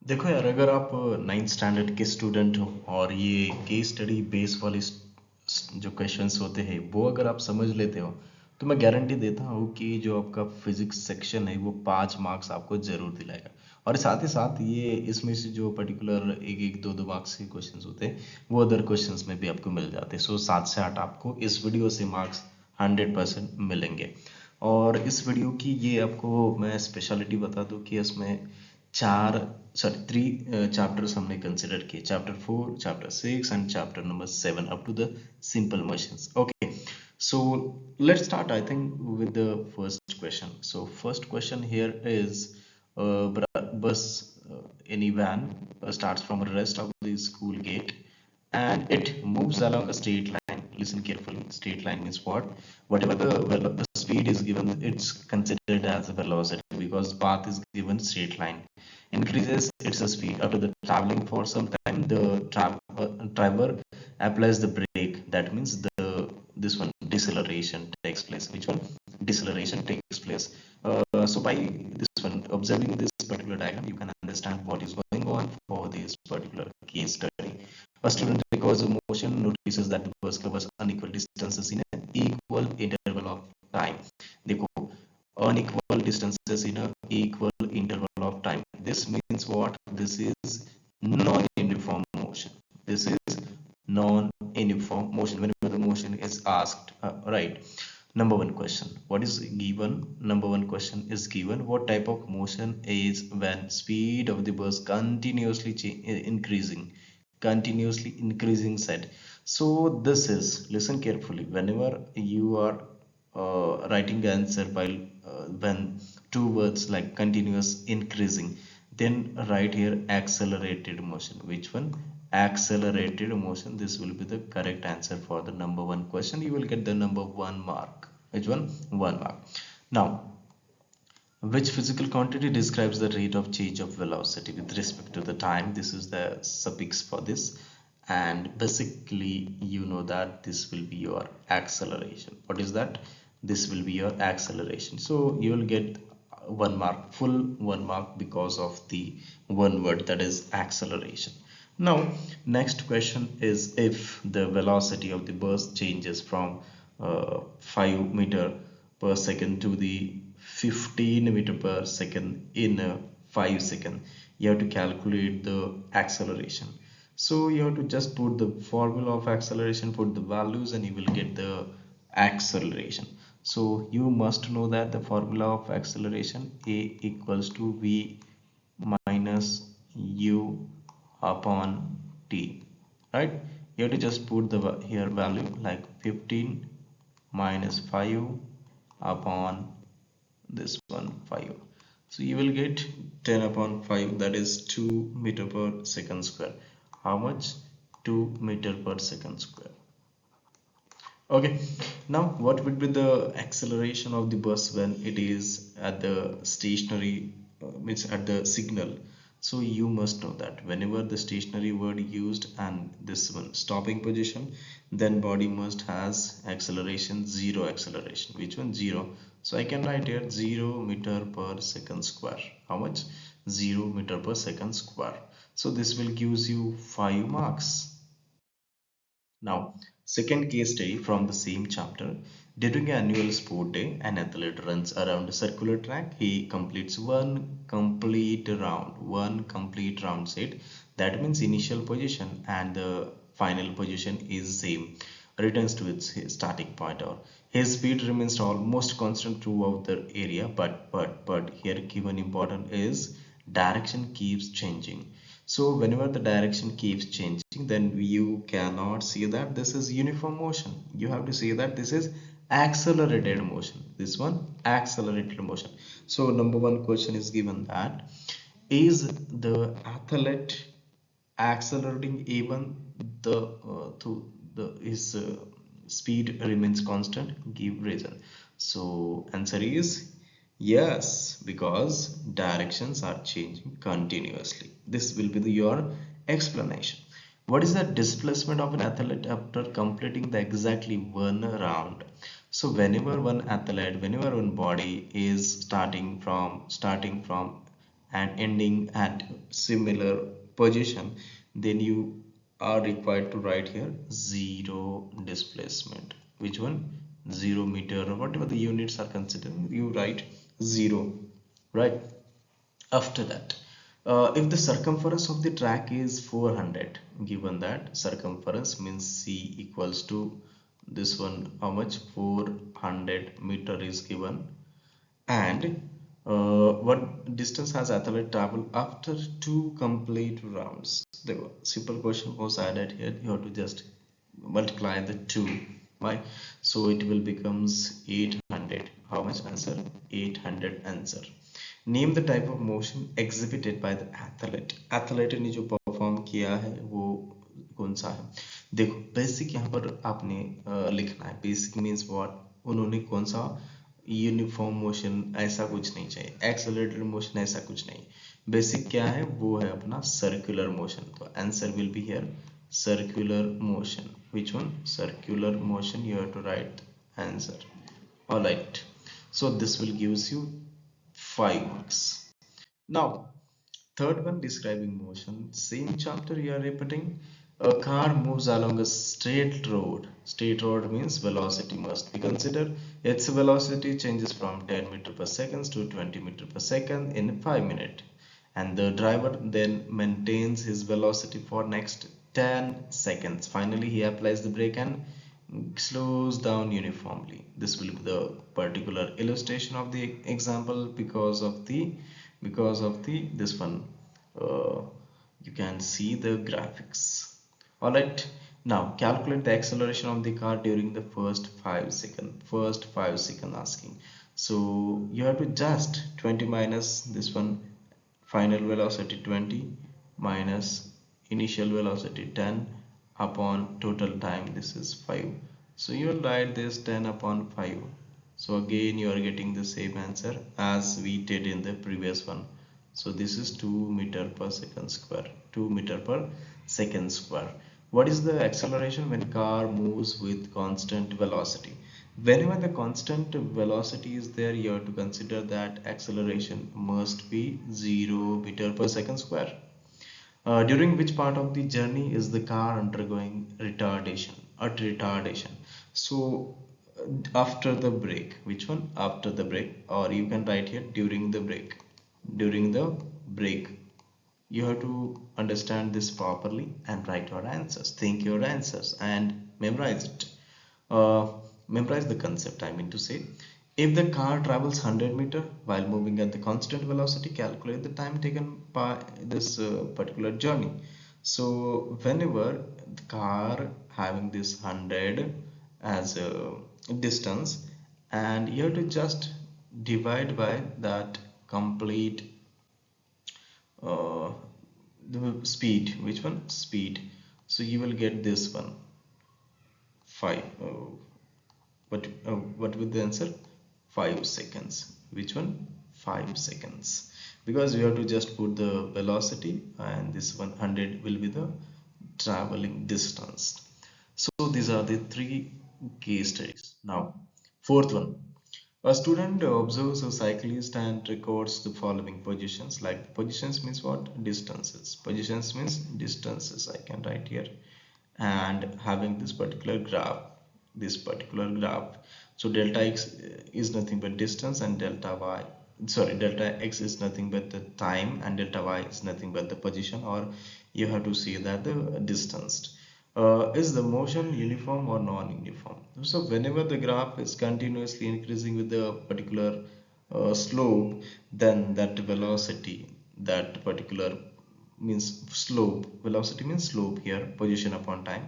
देखो यार, अगर आप 9th स्टैंडर्ड के स्टूडेंट हो और ये केस स्टडी बेस वाले जो क्वेश्चंस होते हैं वो अगर आप समझ लेते हो, तो मैं गारंटी देता हूँ कि जो आपका फिजिक्स सेक्शन है वो 5 मार्क्स आपको जरूर दिलाएगा। और साथ ही साथ ये इसमें से जो पर्टिकुलर एक एक दो दो मार्क्स के क्वेश्चंस होते हैं वो अदर क्वेश्चंस में भी आपको मिल जाते हैं। सो 7 से 8 आपको इस वीडियो से मार्क्स 100% मिलेंगे। और इस वीडियो की ये आपको मैं स्पेशलिटी बता दूं कि इसमें चार सॉरी 3 चैप्टर्स हमने कंसिडर किए, chapter 4, chapter 6 and chapter number 7 up to the simple machines. Okay, so let's start I think with the first question. So first question here is bus any van starts from a rest of the school gate and it moves along a straight line. Listen carefully. Straight line means what? Whatever the speed is given, it's considered as a velocity because path is given straight line. Increases its speed after the traveling for some time. The driver applies the brake. That means this one deceleration takes place. Which one? Deceleration takes place. So by this one, observing this particular diagram, you can understand what is going on for this particular case study. A student records a motion, notices that the bus covers unequal distances in an equal interval of time. देखो, unequal distances in an equal interval of time. This means what? This is non-uniform motion. This is non-uniform motion. Whenever the motion is asked, right? Number one question, what is given? Number one question is given, what type of motion is when speed of the bus continuously increasing set. So this is, listen carefully, whenever you are writing answer while when two words like continuous increasing, then write here accelerated motion. Which one? Accelerated motion. This will be the correct answer for the number one question. You will get the number 1 mark. Which one? 1 mark. Now, which physical quantity describes the rate of change of velocity with respect to the time? This is the suffix for this, and basically you know that this will be your acceleration. What is that? This will be your acceleration. So you will get 1 mark, full 1 mark, because of the one word, that is acceleration. Now next question is, if the velocity of the bus changes from 5 meter per second to the 15 meter per second in 5 seconds, you have to calculate the acceleration. So you have to just put the formula of acceleration, put the values, and you will get the acceleration. So you must know that the formula of acceleration, a equals to v minus u upon t, right? You have to just put the here value like 15 minus 5 upon this one 5. So you will get 10 upon 5, that is 2 meter per second square. How much? 2 meter per second square. Okay, now what would be the acceleration of the bus when it is at the stationary, means at the signal? So you must know that whenever the stationary word used and this one stopping position, then body must has acceleration, zero acceleration. Which one? Zero. So I can write here 0 meter per second square. How much? 0 meter per second square. So this will gives you 5 marks. Now, second case study from the same chapter. During an annual sport day, an athlete runs around a circular track. He completes one complete round set. That means initial position and the final position is same. Returns to its starting point, or his speed remains almost constant throughout the area. But here given important is direction keeps changing. So whenever the direction keeps changing, then you cannot say that this is uniform motion. You have to say that this is accelerated motion. This one, accelerated motion. So number one question is given that, is the athlete accelerating even the to the his speed remains constant? Give reason. So answer is yes, because directions are changing continuously. This will be your explanation. What is the displacement of an athlete after completing the exactly one round? So whenever one athlete, whenever one body is starting from and ending at similar position, then you are required to write here zero displacement. Which one? 0 meter or whatever the units are considered, you write 0, right? After that, if the circumference of the track is 400, given that circumference means C equals to this one, how much? 400 meter is given, and what distance has athlete traveled after 2 complete rounds? The simple question was added here. You have to just multiply the 2, right? So it will becomes 800. How much answer? 800 answer. Name the type of motion exhibited by the athlete. Athlete ने जो perform किया है वो कौन सा है? देखो basic यहाँ पर आपने लिखना है. Basic means what? उन्होंने कौन सा यूनिफॉर्म मोशन, ऐसा कुछ नहीं चाहिए. एक्सेलरेटेड मोशन ऐसा कुछ नहीं. बेसिक क्या है? वो है अपना सर्कुलर मोशन. तो answer will be here circular motion. Which one? Circular motion. You have to write answer. All right, so this will gives you 5 marks. Now third one, describing motion. Same chapter you are repeating. A car moves along a straight road. Straight road means velocity must be considered. Its velocity changes from 10 meter per second to 20 meter per second in 5 minutes, and the driver then maintains his velocity for next 10 seconds. Finally he applies the brake and slows down uniformly. This will be the particular illustration of the example because of the this one. uh, you can see the graphics. All right, now calculate the acceleration of the car during the first 5 second asking. So you have to just 20 minus this one, final velocity 20 minus initial velocity 10 upon total time, this is 5. So you will write this 10 upon 5. So again you are getting the same answer as we did in the previous one. So this is 2 meter per second square. 2 meter per second square. What is the acceleration when car moves with constant velocity? Whenever the constant velocity is there, you have to consider that acceleration must be 0 meter per second square. During which part of the journey is the car undergoing retardation? At retardation. So after the break. Which one? After the break, or you can write here during the break. During the break. You have to understand this properly and write your answers. Think your answers and memorize it. Uh, Memorize the concept, I mean to say. If the car travels 100 meter while moving at the constant velocity, calculate the time taken by this particular journey. So whenever the car having this 100 as a distance, and you have to just divide by that complete uh, the speed. Which one? Speed. So you will get this one 5. What will the answer? 5 seconds. Which one? 5 seconds. Because you have to just put the velocity, and this 100 will be the traveling distance. So these are the 3 case studies. Now fourth one, a student observes a cyclist and records the following positions. Like positions means what? Distances. Positions means distances. I can write here, and having this particular graph. This particular graph. So delta x is nothing but distance, and delta y, sorry, delta x is nothing but the time, and delta y is nothing but the position, or you have to see that the distance. Is the motion uniform or non-uniform? So whenever the graph is continuously increasing with the particular slope, then that velocity, that particular means slope, velocity means slope here, position upon time,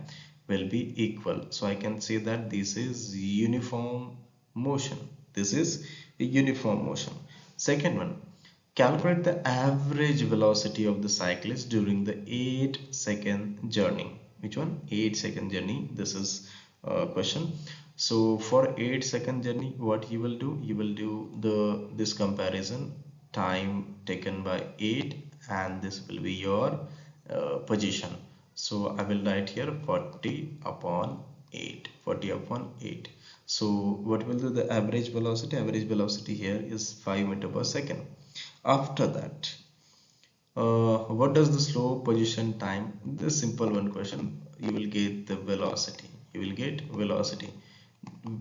will be equal. So I can say that this is uniform motion. This is a uniform motion. Second one, calculate the average velocity of the cyclist during the 8-second journey. Which one? 8-second journey. This is a question. So for 8-second journey, what you will do? You will do this comparison, time taken by 8, and this will be your position. So I will write here 40 upon 8. 40 upon 8. So what will be the average velocity? Average velocity here is 5 meter per second. After that, What does the slow position time? This simple one question. You will get the velocity. You will get velocity.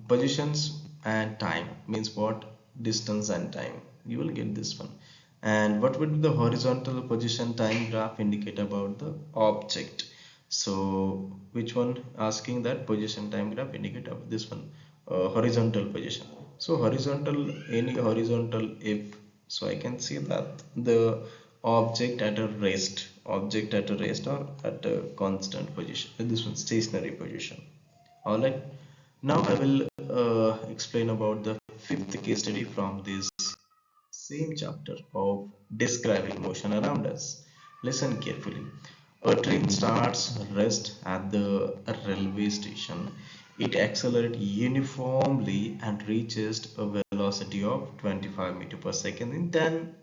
Positions and time means what? Distance and time. You will get this one. And what would the horizontal position time graph indicate about the object? So which one? Asking that position time graph indicate of this one, horizontal position. So horizontal, any horizontal, if so I can see that the object at a rest or at a constant position, this one stationary position. All right, now I will explain about the fifth case study from this same chapter of describing motion around us. Listen carefully. A train starts rest at the railway station. It accelerates uniformly and reaches a velocity of 25 meter per second in 10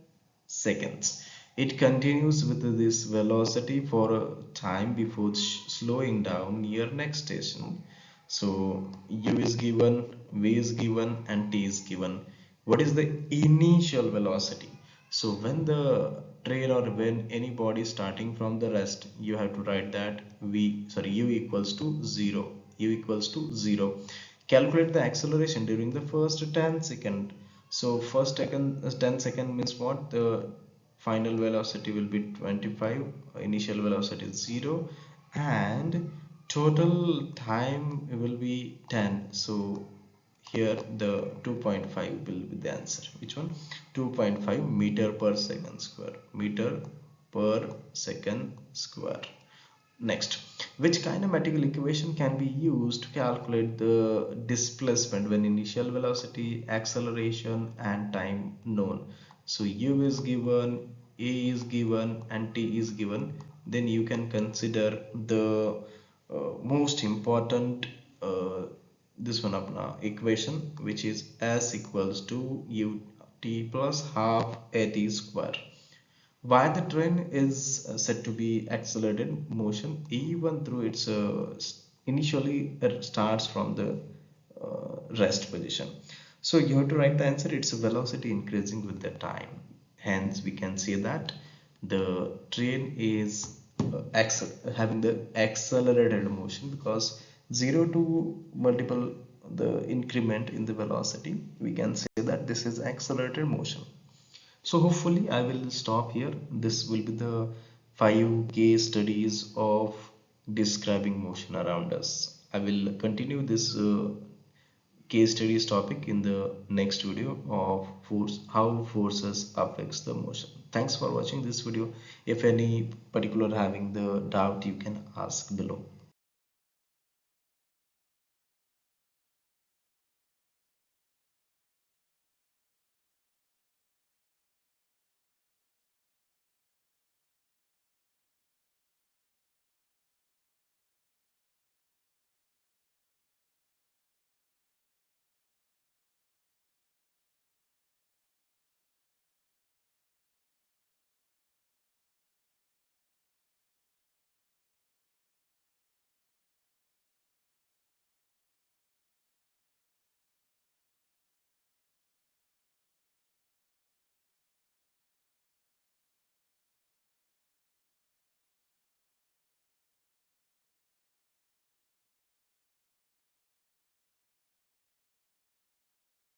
seconds. It continues with this velocity for a time before slowing down near next station. So u is given, v is given, and t is given. What is the initial velocity? So when the train or when any body starting from the rest, you have to write that u equals to 0. U equals to 0. Calculate the acceleration during the first 10 second. So first second 10 second means what? The final velocity will be 25, initial velocity is 0, and total time will be 10. So here the 2.5 will be the answer. Which one? 2.5 meter per second square. Meter per second square. Next, which kinematical equation can be used to calculate the displacement when initial velocity, acceleration, and time known? So u is given, a is given, and t is given. Then you can consider the most important this one up now equation, which is s equals to ut plus half at square. Why the train is said to be accelerated motion even though it's initially it starts from the rest position. So you have to write the answer. It's a velocity increasing with the time. Hence we can say that the train is having the accelerated motion, because 0 to multiple the increment in the velocity, we can say that this is accelerated motion. So hopefully I will stop here. This will be the 5 case studies of describing motion around us. I will continue this case studies topic in the next video of force, how forces affects the motion. Thanks for watching this video. If any particular having the doubt, you can ask below.